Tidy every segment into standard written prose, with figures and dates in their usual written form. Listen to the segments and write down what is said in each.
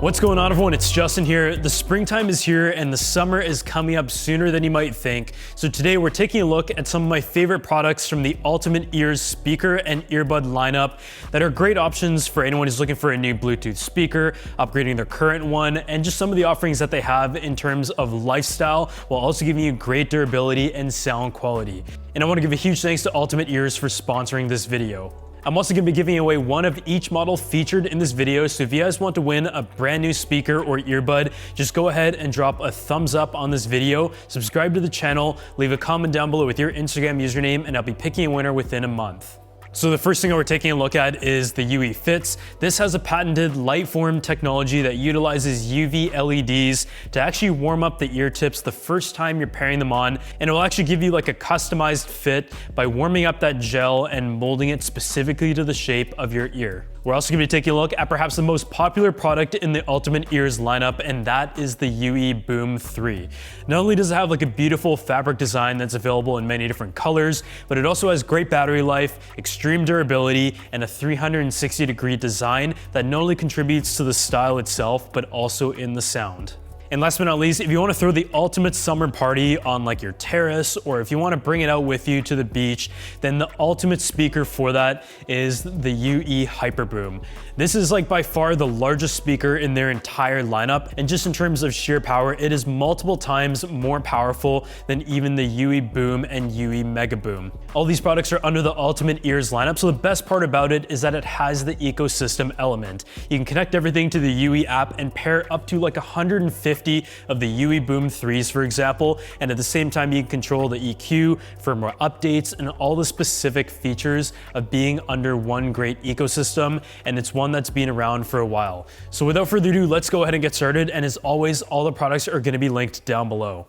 What's going on, everyone? It's Justin here. The springtime is here and the summer is coming up sooner than you might think. So today we're taking a look at some of my favorite products from the Ultimate Ears speaker and earbud lineup that are great options for anyone who's looking for a new Bluetooth speaker, upgrading their current one, and just some of the offerings that they have in terms of lifestyle while also giving you great durability and sound quality. And I want to give a huge thanks to Ultimate Ears for sponsoring this video. I'm also going to be giving away one of each model featured in this video, so if you guys want to win a brand new speaker or earbud, just go ahead and drop a thumbs up on this video, subscribe to the channel, leave a comment down below with your Instagram username, and I'll be picking a winner within a month. So the first thing that we're taking a look at is the UE Fits. This has a patented light form technology that utilizes UV LEDs to actually warm up the ear tips the first time you're pairing them on, and it will actually give you like a customized fit by warming up that gel and molding it specifically to the shape of your ear. We're also going to be taking a look at perhaps the most popular product in the Ultimate Ears lineup, and that is the UE Boom 3. Not only does it have like a beautiful fabric design that's available in many different colors, but it also has great battery life, extreme durability, and a 360-degree design that not only contributes to the style itself, but also in the sound. And last but not least, if you want to throw the ultimate summer party on like your terrace, or if you want to bring it out with you to the beach, then the ultimate speaker for that is the UE HYPERBOOM. This is like by far the largest speaker in their entire lineup, and just in terms of sheer power, it is multiple times more powerful than even the UE Boom and UE Megaboom. All these products are under the Ultimate Ears lineup, so the best part about it is that it has the ecosystem element. You can connect everything to the UE app and pair up to like 150 of the UE Boom 3s, for example, and at the same time you can control the EQ, firmware updates, and all the specific features of being under one great ecosystem, and it's one that's been around for a while. So without further ado, let's go ahead and get started, and as always, all the products are going to be linked down below.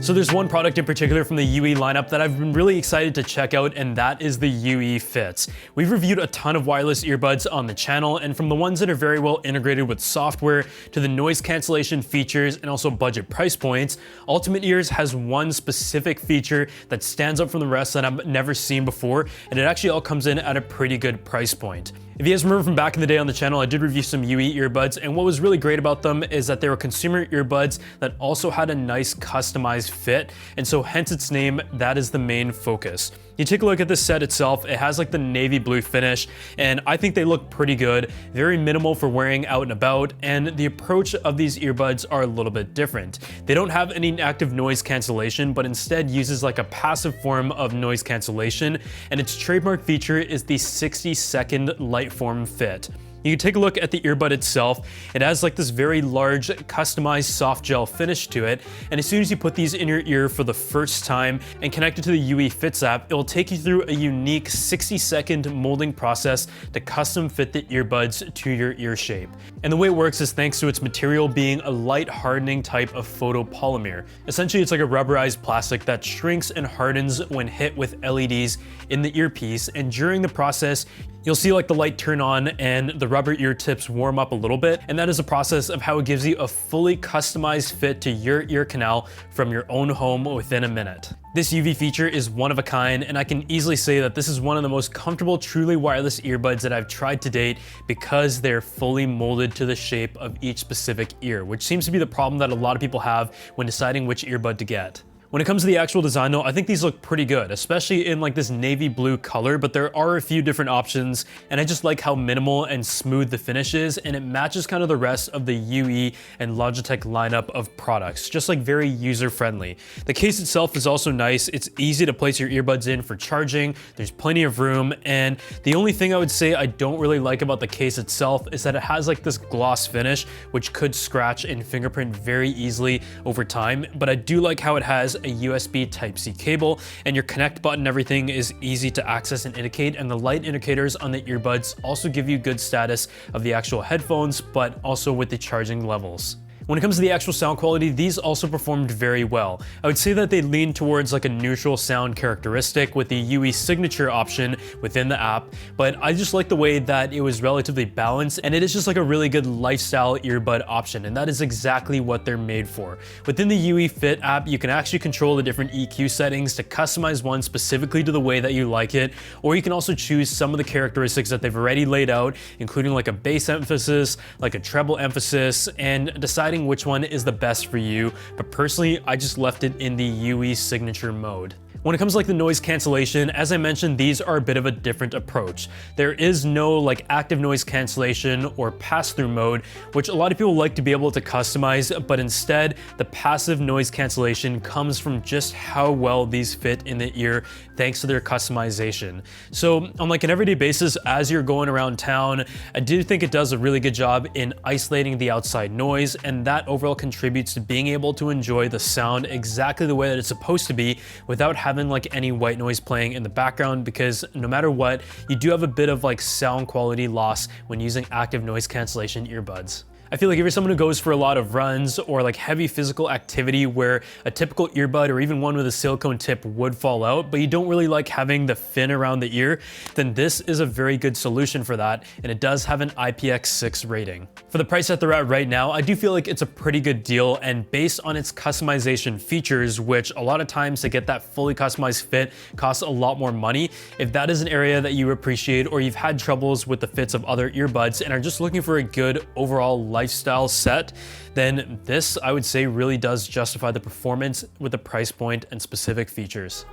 So there's one product in particular from the UE lineup that I've been really excited to check out, and that is the UE Fits. We've reviewed a ton of wireless earbuds on the channel, and from the ones that are very well integrated with software to the noise cancellation features and also budget price points, Ultimate Ears has one specific feature that stands out from the rest that I've never seen before, and it actually all comes in at a pretty good price point. If you guys remember from back in the day on the channel, I did review some UE earbuds, and what was really great about them is that they were consumer earbuds that also had a nice customized fit, and so hence its name, that is the main focus. You take a look at this set itself, it has like the navy blue finish, and I think they look pretty good, very minimal for wearing out and about, and the approach of these earbuds are a little bit different. They don't have any active noise cancellation, but instead uses like a passive form of noise cancellation, and its trademark feature is the 60-second light form fit. You can take a look at the earbud itself. It has like this very large customized soft gel finish to it, and as soon as you put these in your ear for the first time and connect it to the UE Fits app, it will take you through a unique 60-second molding process to custom fit the earbuds to your ear shape. And the way it works is thanks to its material being a light hardening type of photopolymer. Essentially, it's like a rubberized plastic that shrinks and hardens when hit with LEDs in the earpiece, and during the process, you'll see like the light turn on and the rubber ear tips warm up a little bit, and that is a process of how it gives you a fully customized fit to your ear canal from your own home within a minute. This UV feature is one of a kind, and I can easily say that this is one of the most comfortable truly wireless earbuds that I've tried to date because they're fully molded to the shape of each specific ear, which seems to be the problem that a lot of people have when deciding which earbud to get. When it comes to the actual design though, I think these look pretty good, especially in like this navy blue color, but there are a few different options, and I just like how minimal and smooth the finish is, and it matches kind of the rest of the UE and Logitech lineup of products, just like very user-friendly. The case itself is also nice. It's easy to place your earbuds in for charging, there's plenty of room, and the only thing I would say I don't really like about the case itself is that it has like this gloss finish, which could scratch and fingerprint very easily over time, but I do like how it has a USB Type-C cable, and your connect button and everything is easy to access and indicate, and the light indicators on the earbuds also give you good status of the actual headphones, but also with the charging levels. When it comes to the actual sound quality, these also performed very well. I would say that they lean towards like a neutral sound characteristic with the UE signature option within the app, but I just like the way that it was relatively balanced, and it is just like a really good lifestyle earbud option, and that is exactly what they're made for. Within the UE Fit app, you can actually control the different EQ settings to customize one specifically to the way that you like it, or you can also choose some of the characteristics that they've already laid out, including like a bass emphasis, like a treble emphasis, and deciding which one is the best for you. But personally, I just left it in the UE signature mode. When it comes to like the noise cancellation, as I mentioned, these are a bit of a different approach. There is no like active noise cancellation or pass-through mode, which a lot of people like to be able to customize, but instead the passive noise cancellation comes from just how well these fit in the ear thanks to their customization. So on like an everyday basis, as you're going around town, I do think it does a really good job in isolating the outside noise, and that overall contributes to being able to enjoy the sound exactly the way that it's supposed to be without having like any white noise playing in the background, because no matter what, you do have a bit of like sound quality loss when using active noise cancellation earbuds. I feel like if you're someone who goes for a lot of runs or like heavy physical activity where a typical earbud or even one with a silicone tip would fall out, but you don't really like having the fin around the ear, then this is a very good solution for that, and it does have an IPX6 rating. For the price that they're at right now, I do feel like it's a pretty good deal, and based on its customization features, which a lot of times to get that fully customized fit costs a lot more money, if that is an area that you appreciate or you've had troubles with the fits of other earbuds and are just looking for a good overall lifestyle set, then this, I would say, really does justify the performance with the price point and specific features.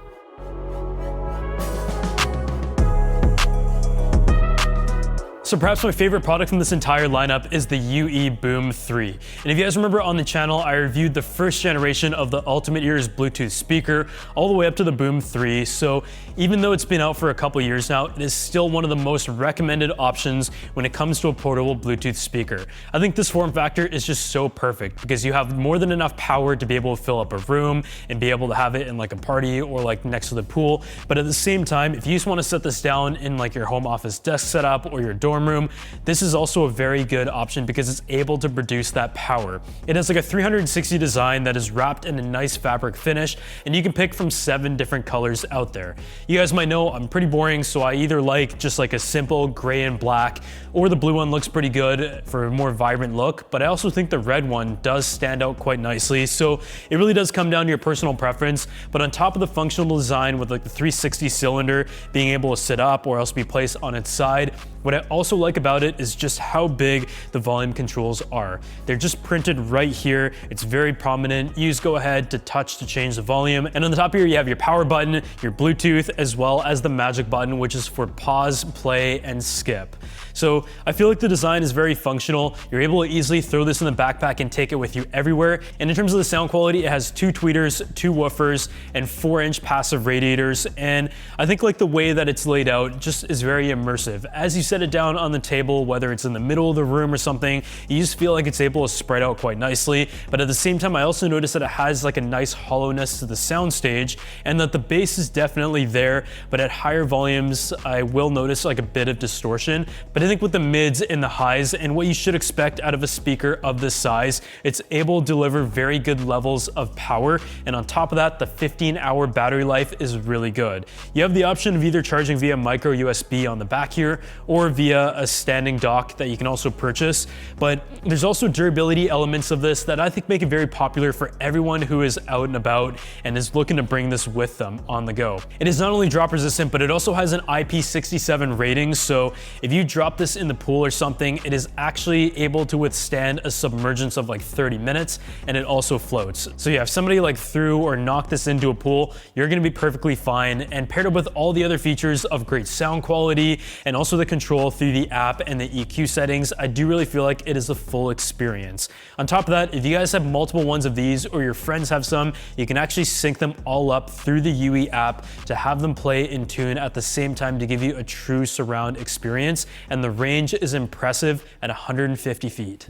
So perhaps my favorite product from this entire lineup is the UE Boom 3. And if you guys remember on the channel, I reviewed the first generation of the Ultimate Ears Bluetooth speaker all the way up to the Boom 3. So even though it's been out for a couple years now, it is still one of the most recommended options when it comes to a portable Bluetooth speaker. I think this form factor is just so perfect because you have more than enough power to be able to fill up a room and be able to have it in like a party or like next to the pool. But at the same time, if you just want to set this down in like your home office desk setup or your dorm room, this is also a very good option because it's able to produce that power. It has like a 360 design that is wrapped in a nice fabric finish, and you can pick from 7 different colors out there. You guys might know I'm pretty boring, so I either like just like a simple gray and black, or the blue one looks pretty good for a more vibrant look, but I also think the red one does stand out quite nicely. So it really does come down to your personal preference, but on top of the functional design with like the 360 cylinder being able to sit up or else be placed on its side, what I also like about it is just how big the volume controls are. They're just printed right here. It's very prominent. You just go ahead to touch to change the volume. And on the top here, you have your power button, your Bluetooth, as well as the magic button, which is for pause, play, and skip. So I feel like the design is very functional. You're able to easily throw this in the backpack and take it with you everywhere. And in terms of the sound quality, it has 2 tweeters, 2 woofers, and 4-inch passive radiators. And I think like the way that it's laid out just is very immersive. As you set it down on the table, whether it's in the middle of the room or something, you just feel like it's able to spread out quite nicely. But at the same time, I also noticed that it has like a nice hollowness to the sound stage, and that the bass is definitely there, but at higher volumes, I will notice like a bit of distortion. But I think with the mids and the highs and what you should expect out of a speaker of this size, it's able to deliver very good levels of power. And on top of that, the 15-hour battery life is really good. You have the option of either charging via micro USB on the back here or via a standing dock that you can also purchase. But there's also durability elements of this that I think make it very popular for everyone who is out and about and is looking to bring this with them on the go. It is not only drop resistant, but it also has an IP67 rating. So if you drop this in the pool or something, it is actually able to withstand a submergence of like 30 minutes, and it also floats. So yeah, if somebody like threw or knocked this into a pool, you're gonna be perfectly fine. And paired up with all the other features of great sound quality and also the control through the app and the EQ settings, I do really feel like it is a full experience. On top of that, if you guys have multiple ones of these or your friends have some, you can actually sync them all up through the UE app to have them play in tune at the same time to give you a true surround experience. And the range is impressive at 150 feet.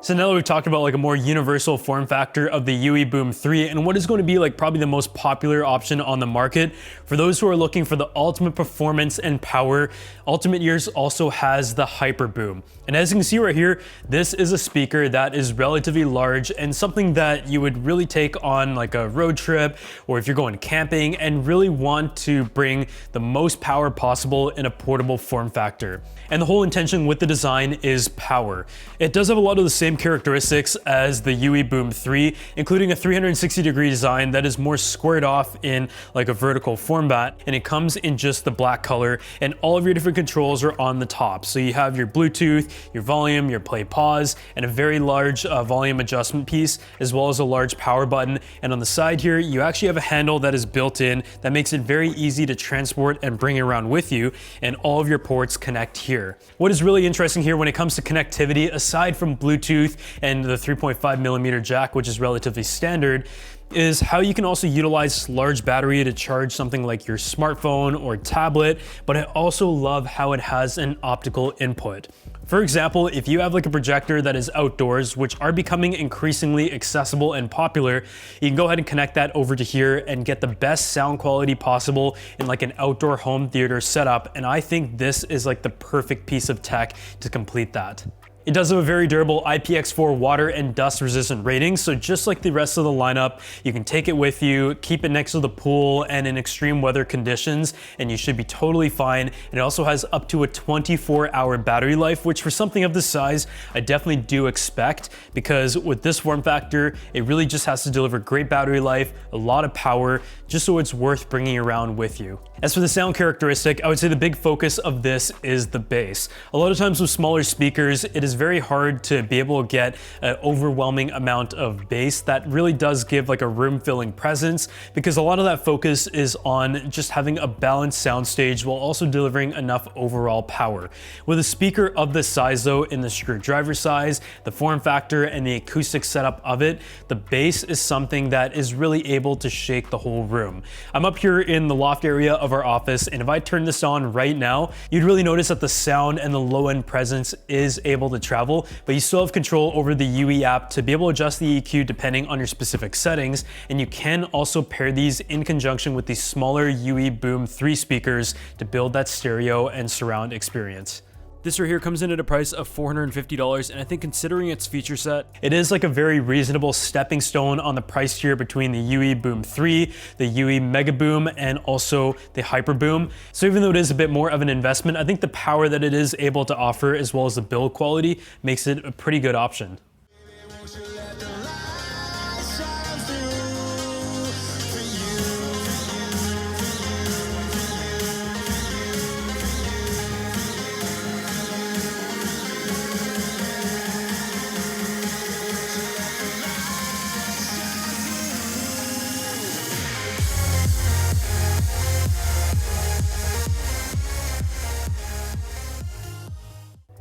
So now that we've talked about like a more universal form factor of the UE Boom 3 and what is going to be like probably the most popular option on the market, for those who are looking for the ultimate performance and power, Ultimate Ears also has the Hyperboom. And as you can see right here, this is a speaker that is relatively large and something that you would really take on like a road trip, or if you're going camping and really want to bring the most power possible in a portable form factor. And the whole intention with the design is power. It does have a lot of the same characteristics as the UE Boom 3, including a 360-degree design that is more squared off in like a vertical format, and it comes in just the black color, and all of your different controls are on the top. So you have your Bluetooth, your volume, your play pause, and a very large volume adjustment piece, as well as a large power button. And on the side here, you actually have a handle that is built in that makes it very easy to transport and bring it around with you, and all of your ports connect here. What is really interesting here when it comes to connectivity, aside from Bluetooth and the 3.5mm jack, which is relatively standard, is how you can also utilize large battery to charge something like your smartphone or tablet, but I also love how it has an optical input. For example, if you have like a projector that is outdoors, which are becoming increasingly accessible and popular, you can go ahead and connect that over to here and get the best sound quality possible in like an outdoor home theater setup. And I think this is like the perfect piece of tech to complete that. It does have a very durable IPX4 water and dust resistant rating, so just like the rest of the lineup, you can take it with you, keep it next to the pool and in extreme weather conditions, and you should be totally fine. And it also has up to a 24-hour battery life, which for something of this size, I definitely do expect, because with this form factor, it really just has to deliver great battery life, a lot of power, just so it's worth bringing around with you. As for the sound characteristic, I would say the big focus of this is the bass. A lot of times with smaller speakers, it is very hard to be able to get an overwhelming amount of bass that really does give like a room-filling presence, because a lot of that focus is on just having a balanced soundstage while also delivering enough overall power. With a speaker of this size though, in the screwdriver size, the form factor, and the acoustic setup of it, the bass is something that is really able to shake the whole room. I'm up here in the loft area of our office, and if I turn this on right now, you'd really notice that the sound and the low-end presence is able to travel, but you still have control over the UE app to be able to adjust the EQ depending on your specific settings, and you can also pair these in conjunction with the smaller UE Boom 3 speakers to build that stereo and surround experience. This right here comes in at a price of $450, and I think considering its feature set, it is like a very reasonable stepping stone on the price tier between the UE Boom 3, the UE Mega Boom, and also the Hyperboom. So even though it is a bit more of an investment, I think the power that it is able to offer, as well as the build quality, makes it a pretty good option.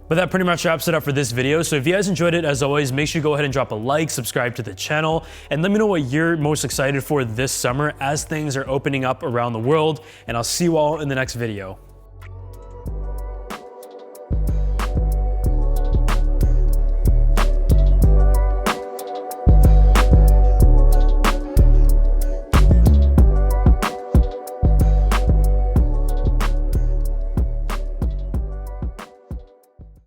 But that pretty much wraps it up for this video. So if you guys enjoyed it, as always, make sure you go ahead and drop a like, subscribe to the channel, and let me know what you're most excited for this summer as things are opening up around the world. And I'll see you all in the next video.